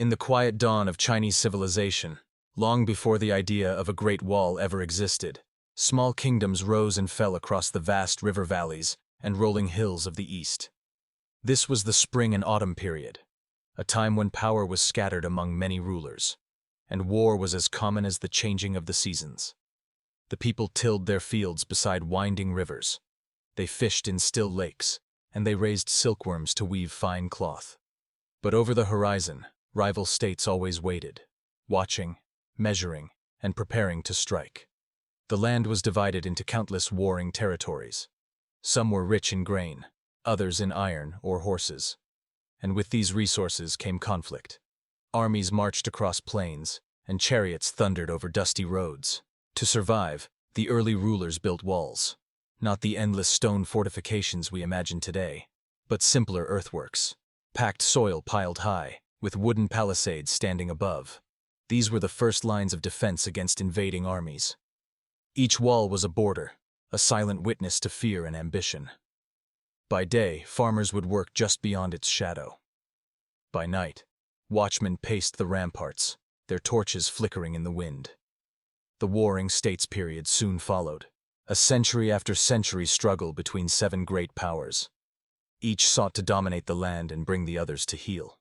In the quiet dawn of Chinese civilization, long before the idea of a Great Wall ever existed, small kingdoms rose and fell across the vast river valleys and rolling hills of the east. This was the spring and autumn period, a time when power was scattered among many rulers, and war was as common as the changing of the seasons. The people tilled their fields beside winding rivers. They fished in still lakes, and they raised silkworms to weave fine cloth. But over the horizon, rival states always waited, watching, measuring, and preparing to strike. The land was divided into countless warring territories. Some were rich in grain, others in iron or horses. And with these resources came conflict. Armies marched across plains, and chariots thundered over dusty roads. To survive, the early rulers built walls. Not the endless stone fortifications we imagine today, but simpler earthworks. Packed soil piled high, with wooden palisades standing above. These were the first lines of defense against invading armies. Each wall was a border, a silent witness to fear and ambition. By day, farmers would work just beyond its shadow. By night, watchmen paced the ramparts, their torches flickering in the wind. The warring states period soon followed, a century after century struggle between 7 great powers. Each sought to dominate the land and bring the others to heel.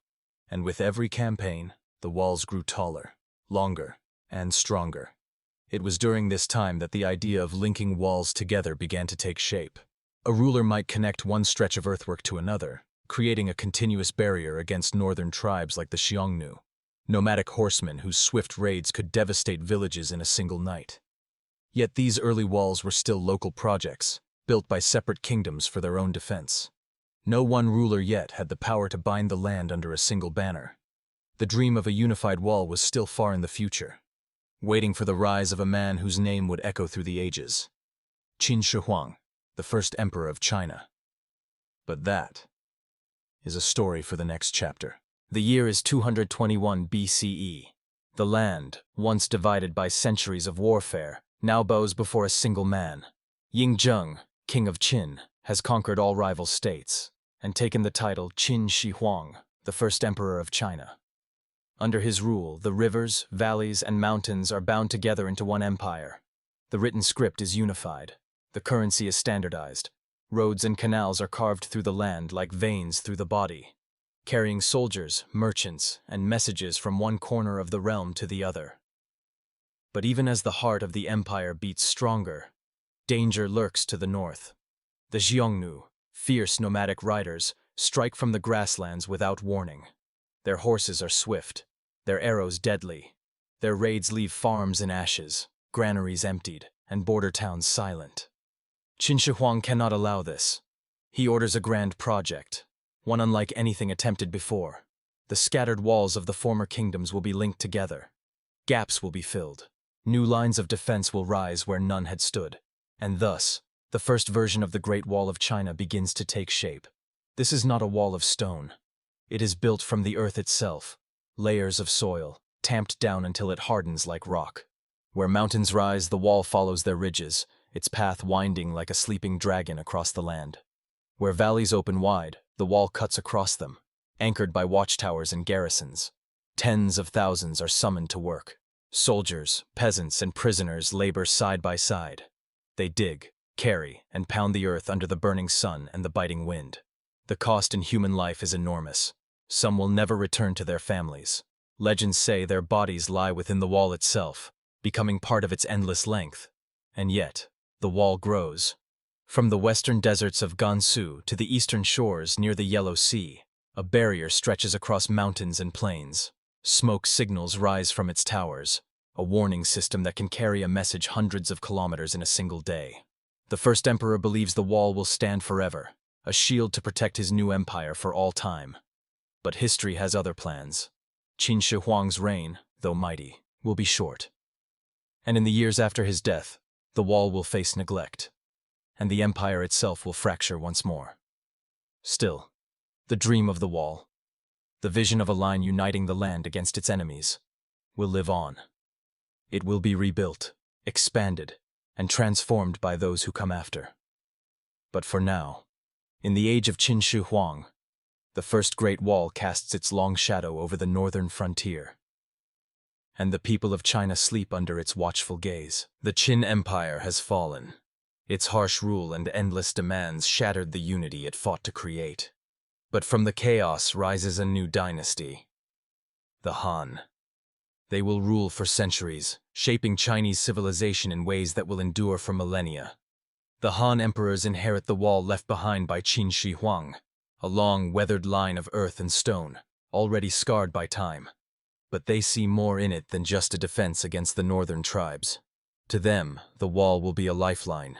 And with every campaign, the walls grew taller, longer, and stronger. It was during this time that the idea of linking walls together began to take shape. A ruler might connect one stretch of earthwork to another, creating a continuous barrier against northern tribes like the Xiongnu, nomadic horsemen whose swift raids could devastate villages in a single night. Yet these early walls were still local projects, built by separate kingdoms for their own defense. No one ruler yet had the power to bind the land under a single banner. The dream of a unified wall was still far in the future, waiting for the rise of a man whose name would echo through the ages. Qin Shi Huang, the first emperor of China. But that is a story for the next chapter. The year is 221 BCE. The land, once divided by centuries of warfare, now bows before a single man. Ying Zheng, king of Qin, has conquered all rival states and taken the title Qin Shi Huang, the first emperor of China. Under his rule, the rivers, valleys, and mountains are bound together into one empire. The written script is unified. The currency is standardized. Roads and canals are carved through the land like veins through the body, carrying soldiers, merchants, and messages from one corner of the realm to the other. But even as the heart of the empire beats stronger, danger lurks to the north. The Xiongnu, fierce nomadic riders, strike from the grasslands without warning. Their horses are swift, their arrows deadly. Their raids leave farms in ashes, granaries emptied, and border towns silent. Qin Shi Huang cannot allow this. He orders a grand project, one unlike anything attempted before. The scattered walls of the former kingdoms will be linked together. Gaps will be filled. New lines of defense will rise where none had stood. And thus, the first version of the Great Wall of China begins to take shape. This is not a wall of stone. It is built from the earth itself, layers of soil, tamped down until it hardens like rock. Where mountains rise, the wall follows their ridges, its path winding like a sleeping dragon across the land. Where valleys open wide, the wall cuts across them, anchored by watchtowers and garrisons. Tens of thousands are summoned to work. Soldiers, peasants, and prisoners labor side by side. They dig, carry, and pound the earth under the burning sun and the biting wind. The cost in human life is enormous. Some will never return to their families. Legends say their bodies lie within the wall itself, becoming part of its endless length. And yet, the wall grows. From the western deserts of Gansu to the eastern shores near the Yellow Sea, a barrier stretches across mountains and plains. Smoke signals rise from its towers, a warning system that can carry a message hundreds of kilometers in a single day. The first emperor believes the wall will stand forever, a shield to protect his new empire for all time. But history has other plans. Qin Shi Huang's reign, though mighty, will be short. And in the years after his death, the wall will face neglect, and the empire itself will fracture once more. Still, the dream of the wall, the vision of a line uniting the land against its enemies, will live on. It will be rebuilt, expanded, and transformed by those who come after. But for now, in the age of Qin Shi Huang, The first Great Wall casts its long shadow over the northern frontier, and the people of China sleep under its watchful gaze. The Qin Empire has fallen. Its harsh rule and endless demands shattered the unity it fought to create. But from the chaos rises a new dynasty, the Han. They will rule for centuries, shaping Chinese civilization in ways that will endure for millennia. The Han emperors inherit the wall left behind by Qin Shi Huang, a long, weathered line of earth and stone, already scarred by time. But they see more in it than just a defense against the northern tribes. To them, the wall will be a lifeline,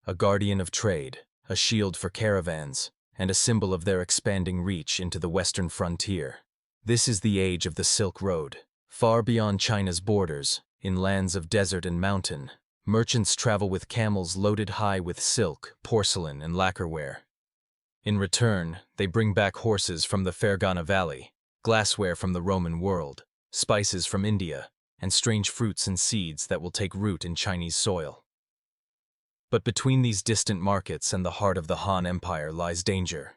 a guardian of trade, a shield for caravans, and a symbol of their expanding reach into the western frontier. This is the age of the Silk Road. Far beyond China's borders, in lands of desert and mountain, merchants travel with camels loaded high with silk, porcelain, and lacquerware. In return, they bring back horses from the Fergana Valley, glassware from the Roman world, spices from India, and strange fruits and seeds that will take root in Chinese soil. But between these distant markets and the heart of the Han Empire lies danger.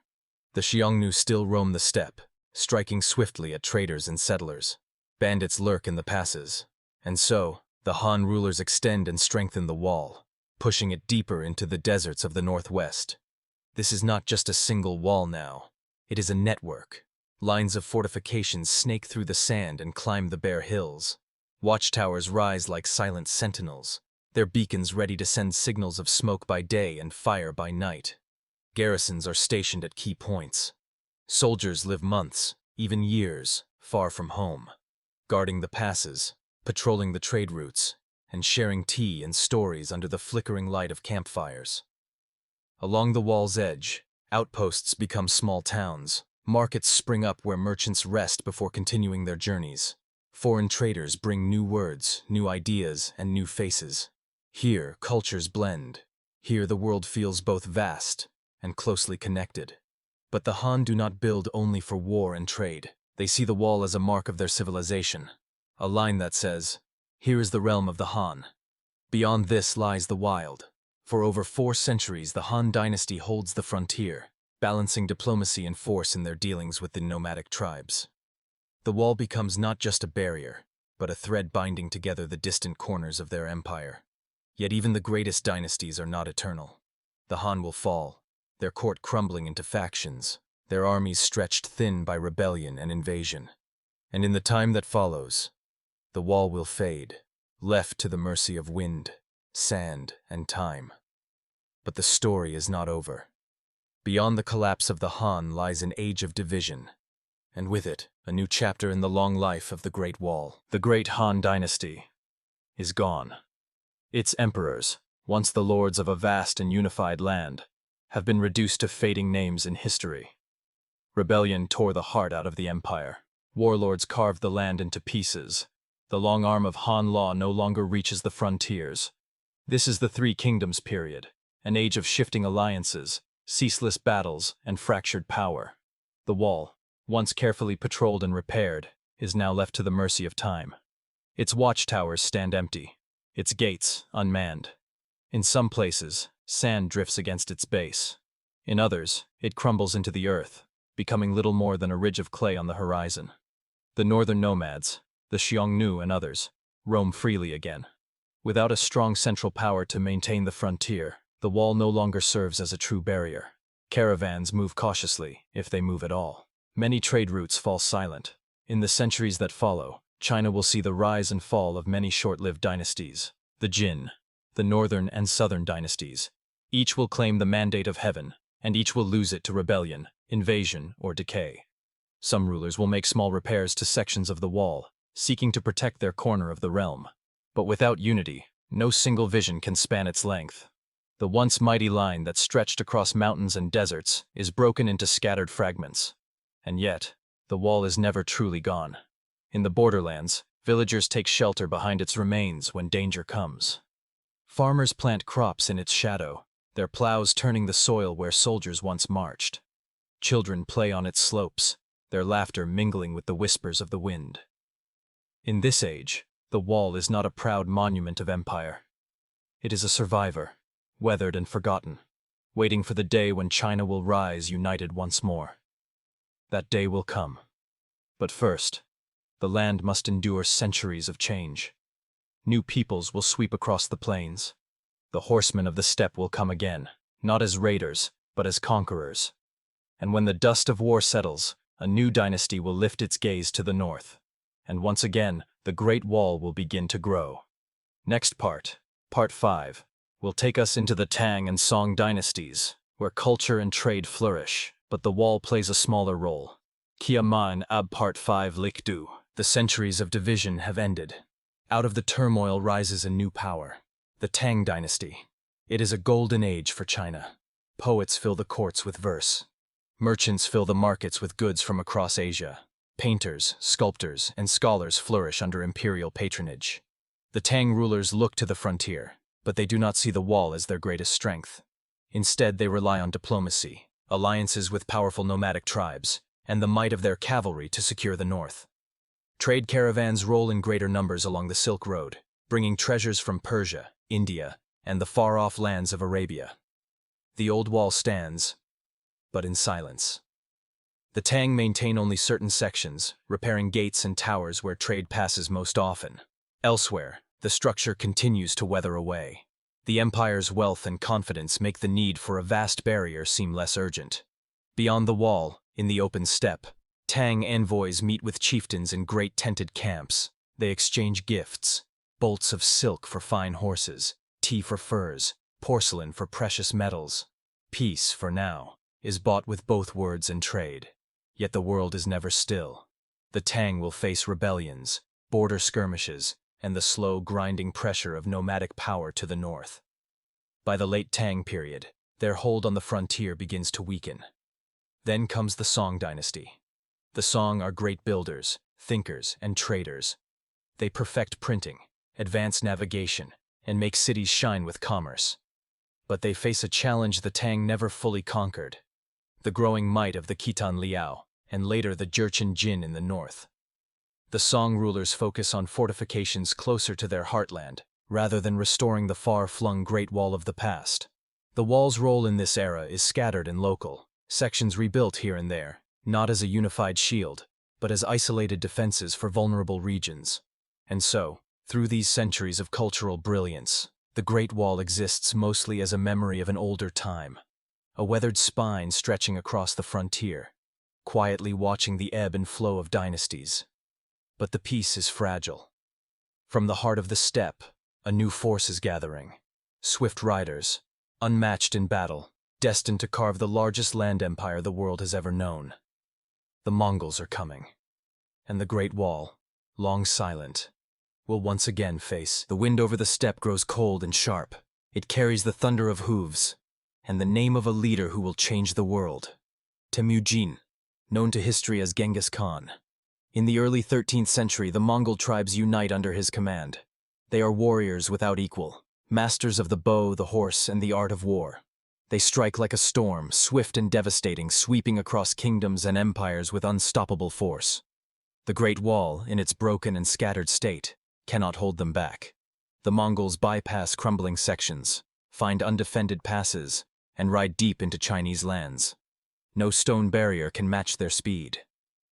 The Xiongnu still roam the steppe, striking swiftly at traders and settlers. Bandits lurk in the passes, and so, the Han rulers extend and strengthen the wall, pushing it deeper into the deserts of the northwest. This is not just a single wall now. It is a network. Lines of fortifications snake through the sand and climb the bare hills. Watchtowers rise like silent sentinels, their beacons ready to send signals of smoke by day and fire by night. Garrisons are stationed at key points. Soldiers live months, even years, far from home, guarding the passes, patrolling the trade routes, and sharing tea and stories under the flickering light of campfires. Along the wall's edge, outposts become small towns. Markets spring up where merchants rest before continuing their journeys. Foreign traders bring new words, new ideas, and new faces. Here, cultures blend. Here, the world feels both vast and closely connected. But the Han do not build only for war and trade. They see the wall as a mark of their civilization, a line that says, "Here is the realm of the Han. Beyond this lies the wild." For over 4 centuries, the Han dynasty holds the frontier, balancing diplomacy and force in their dealings with the nomadic tribes. The wall becomes not just a barrier, but a thread binding together the distant corners of their empire. Yet even the greatest dynasties are not eternal. The Han will fall, their court crumbling into factions, their armies stretched thin by rebellion and invasion. And in the time that follows, the wall will fade, left to the mercy of wind, sand, and time. But the story is not over. Beyond the collapse of the Han lies an age of division, and with it, a new chapter in the long life of the Great Wall. The great Han dynasty is gone. Its emperors, once the lords of a vast and unified land, have been reduced to fading names in history. Rebellion tore the heart out of the empire. Warlords carved the land into pieces. The long arm of Han law no longer reaches the frontiers. This is the Three Kingdoms period, an age of shifting alliances, ceaseless battles, and fractured power. The wall, once carefully patrolled and repaired, is now left to the mercy of time. Its watchtowers stand empty, its gates unmanned. In some places, sand drifts against its base. In others, it crumbles into the earth, becoming little more than a ridge of clay on the horizon. The northern nomads, the Xiongnu and others, roam freely again. Without a strong central power to maintain the frontier, the wall no longer serves as a true barrier. Caravans move cautiously, if they move at all. Many trade routes fall silent. In the centuries that follow, China will see the rise and fall of many short-lived dynasties. The Jin, the northern and southern dynasties. Each will claim the mandate of heaven, and each will lose it to rebellion, invasion, or decay. Some rulers will make small repairs to sections of the wall, seeking to protect their corner of the realm. But without unity, no single vision can span its length. The once mighty line that stretched across mountains and deserts is broken into scattered fragments. And yet, the wall is never truly gone. In the borderlands, villagers take shelter behind its remains when danger comes. Farmers plant crops in its shadow, their plows turning the soil where soldiers once marched. Children play on its slopes, their laughter mingling with the whispers of the wind. In this age, the wall is not a proud monument of empire. It is a survivor, weathered and forgotten, waiting for the day when China will rise united once more. That day will come. But first, the land must endure centuries of change. New peoples will sweep across the plains. The horsemen of the steppe will come again, not as raiders, but as conquerors. And when the dust of war settles, a new dynasty will lift its gaze to the north. And once again, the Great Wall will begin to grow. Next part, Part 5, will take us into the Tang and Song dynasties, where culture and trade flourish, but the wall plays a smaller role. Kia Man Ab Part 5 Likdu. The centuries of division have ended. Out of the turmoil rises a new power, the Tang dynasty. It is a golden age for China. Poets fill the courts with verse. Merchants fill the markets with goods from across Asia. Painters, sculptors, and scholars flourish under imperial patronage. The Tang rulers look to the frontier, but they do not see the wall as their greatest strength. Instead, they rely on diplomacy, alliances with powerful nomadic tribes, and the might of their cavalry to secure the north. Trade caravans roll in greater numbers along the Silk Road, bringing treasures from Persia, India, and the far-off lands of Arabia. The old wall stands, but in silence. The Tang maintain only certain sections, repairing gates and towers where trade passes most often. Elsewhere, the structure continues to weather away. The empire's wealth and confidence make the need for a vast barrier seem less urgent. Beyond the wall, in the open steppe, Tang envoys meet with chieftains in great tented camps. They exchange gifts: bolts of silk for fine horses, tea for furs, porcelain for precious metals. Peace, for now, is bought with both words and trade. Yet the world is never still. The Tang will face rebellions, border skirmishes, and the slow, grinding pressure of nomadic power to the north. By the late Tang period, their hold on the frontier begins to weaken. Then comes the Song dynasty. The Song are great builders, thinkers, and traders. They perfect printing, advance navigation, and make cities shine with commerce. But they face a challenge the Tang never fully conquered: the growing might of the Khitan Liao, and later the Jurchen Jin in the north. The Song rulers focus on fortifications closer to their heartland, rather than restoring the far-flung Great Wall of the past. The wall's role in this era is scattered and local, sections rebuilt here and there, not as a unified shield, but as isolated defenses for vulnerable regions. And so, through these centuries of cultural brilliance, the Great Wall exists mostly as a memory of an older time, a weathered spine stretching across the frontier, quietly watching the ebb and flow of dynasties. But the peace is fragile. From the heart of the steppe, a new force is gathering. Swift riders, unmatched in battle, destined to carve the largest land empire the world has ever known. The Mongols are coming, and the Great Wall, long silent, will once again face. The wind over the steppe grows cold and sharp. It carries the thunder of hooves, and the name of a leader who will change the world. Temujin, known to history as Genghis Khan. In the early 13th century, the Mongol tribes unite under his command. They are warriors without equal, masters of the bow, the horse, and the art of war. They strike like a storm, swift and devastating, sweeping across kingdoms and empires with unstoppable force. The Great Wall, in its broken and scattered state, cannot hold them back. The Mongols bypass crumbling sections, find undefended passes, and ride deep into Chinese lands. No stone barrier can match their speed.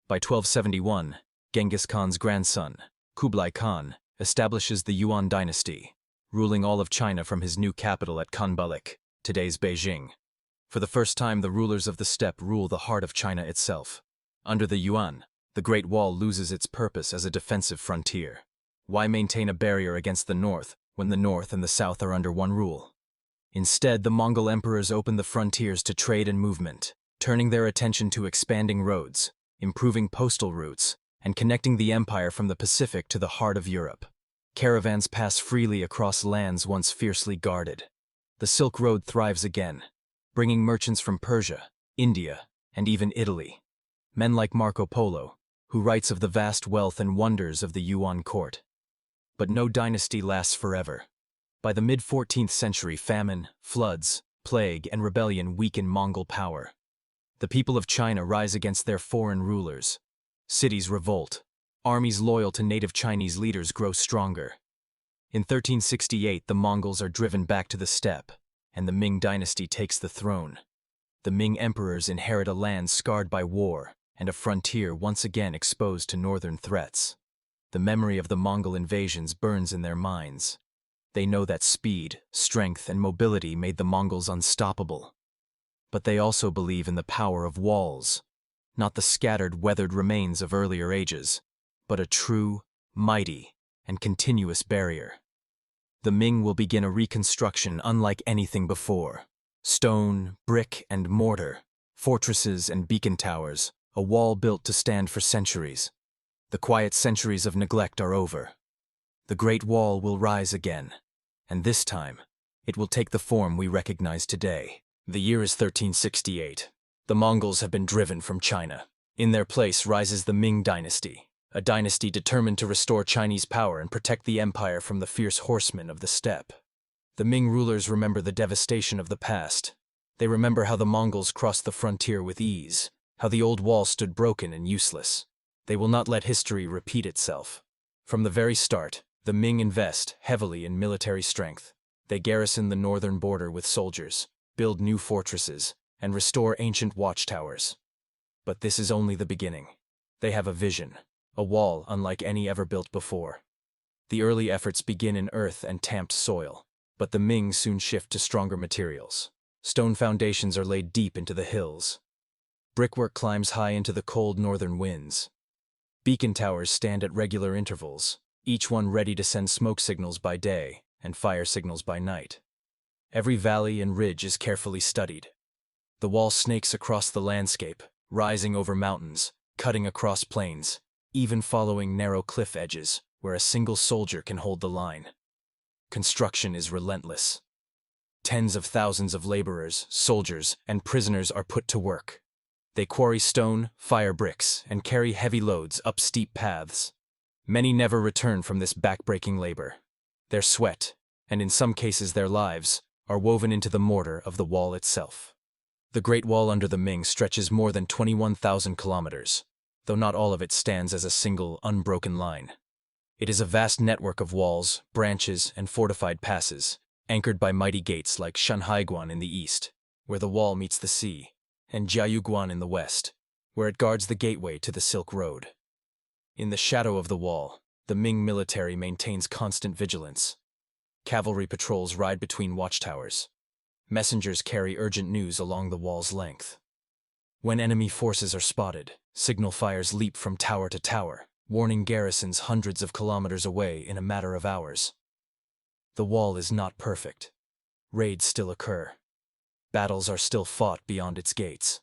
By 1271, Genghis Khan's grandson, Kublai Khan, establishes the Yuan dynasty, ruling all of China from his new capital at Khanbalik, today's Beijing. For the first time, the rulers of the steppe rule the heart of China itself. Under the Yuan, the Great Wall loses its purpose as a defensive frontier. Why maintain a barrier against the north when the north and the south are under one rule? Instead, the Mongol emperors opened the frontiers to trade and movement, turning their attention to expanding roads, improving postal routes, and connecting the empire from the Pacific to the heart of Europe. Caravans pass freely across lands once fiercely guarded. The Silk Road thrives again, bringing merchants from Persia, India, and even Italy. Men like Marco Polo, who writes of the vast wealth and wonders of the Yuan court. But no dynasty lasts forever. By the mid-14th century, famine, floods, plague, and rebellion weaken Mongol power. The people of China rise against their foreign rulers. Cities revolt. Armies loyal to native Chinese leaders grow stronger. In 1368, the Mongols are driven back to the steppe, and the Ming dynasty takes the throne. The Ming emperors inherit a land scarred by war, and a frontier once again exposed to northern threats. The memory of the Mongol invasions burns in their minds. They know that speed, strength, and mobility made the Mongols unstoppable. But they also believe in the power of walls, not the scattered, weathered remains of earlier ages, but a true, mighty, and continuous barrier. The Ming will begin a reconstruction unlike anything before. Stone, brick, and mortar, fortresses and beacon towers, a wall built to stand for centuries. The quiet centuries of neglect are over. The Great Wall will rise again, and this time, it will take the form we recognize today. The year is 1368. The Mongols have been driven from China. In their place rises the Ming dynasty, a dynasty determined to restore Chinese power and protect the empire from the fierce horsemen of the steppe. The Ming rulers remember the devastation of the past. They remember how the Mongols crossed the frontier with ease, how the old wall stood broken and useless. They will not let history repeat itself. From the very start, the Ming invest heavily in military strength. They garrison the northern border with soldiers, build new fortresses, and restore ancient watchtowers. But this is only the beginning. They have a vision, a wall unlike any ever built before. The early efforts begin in earth and tamped soil, but the Ming soon shift to stronger materials. Stone foundations are laid deep into the hills. Brickwork climbs high into the cold northern winds. Beacon towers stand at regular intervals, each one ready to send smoke signals by day and fire signals by night. Every valley and ridge is carefully studied. The wall snakes across the landscape, rising over mountains, cutting across plains, even following narrow cliff edges where a single soldier can hold the line. Construction is relentless. Tens of thousands of laborers, soldiers, and prisoners are put to work. They quarry stone, fire bricks, and carry heavy loads up steep paths. Many never return from this backbreaking labor. Their sweat, and in some cases their lives, are woven into the mortar of the wall itself. The Great Wall under the Ming stretches more than 21,000 kilometers, though not all of it stands as a single, unbroken line. It is a vast network of walls, branches, and fortified passes, anchored by mighty gates like Shanhaiguan in the east, where the wall meets the sea, and Jiayuguan in the west, where it guards the gateway to the Silk Road. In the shadow of the wall, the Ming military maintains constant vigilance. Cavalry patrols ride between watchtowers. Messengers carry urgent news along the wall's length. When enemy forces are spotted, signal fires leap from tower to tower, warning garrisons hundreds of kilometers away in a matter of hours. The wall is not perfect. Raids still occur. Battles are still fought beyond its gates.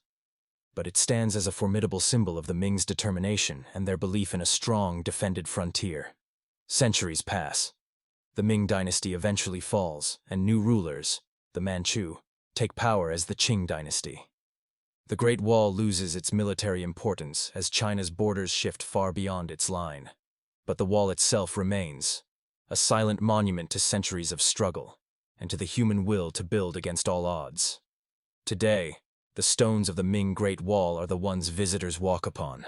But it stands as a formidable symbol of the Ming's determination and their belief in a strong, defended frontier. Centuries pass. The Ming dynasty eventually falls, and new rulers, the Manchu, take power as the Qing dynasty. The Great Wall loses its military importance as China's borders shift far beyond its line. But the wall itself remains, a silent monument to centuries of struggle, and to the human will to build against all odds. Today, the stones of the Ming Great Wall are the ones visitors walk upon.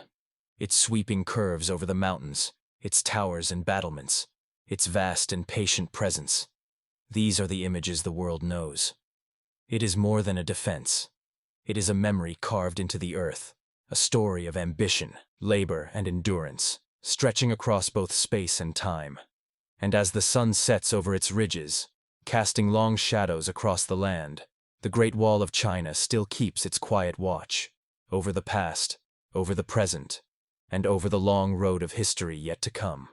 Its sweeping curves over the mountains, its towers and battlements, its vast and patient presence. These are the images the world knows. It is more than a defense. It is a memory carved into the earth, a story of ambition, labor, and endurance, stretching across both space and time. And as the sun sets over its ridges, casting long shadows across the land, the Great Wall of China still keeps its quiet watch over the past, over the present, and over the long road of history yet to come.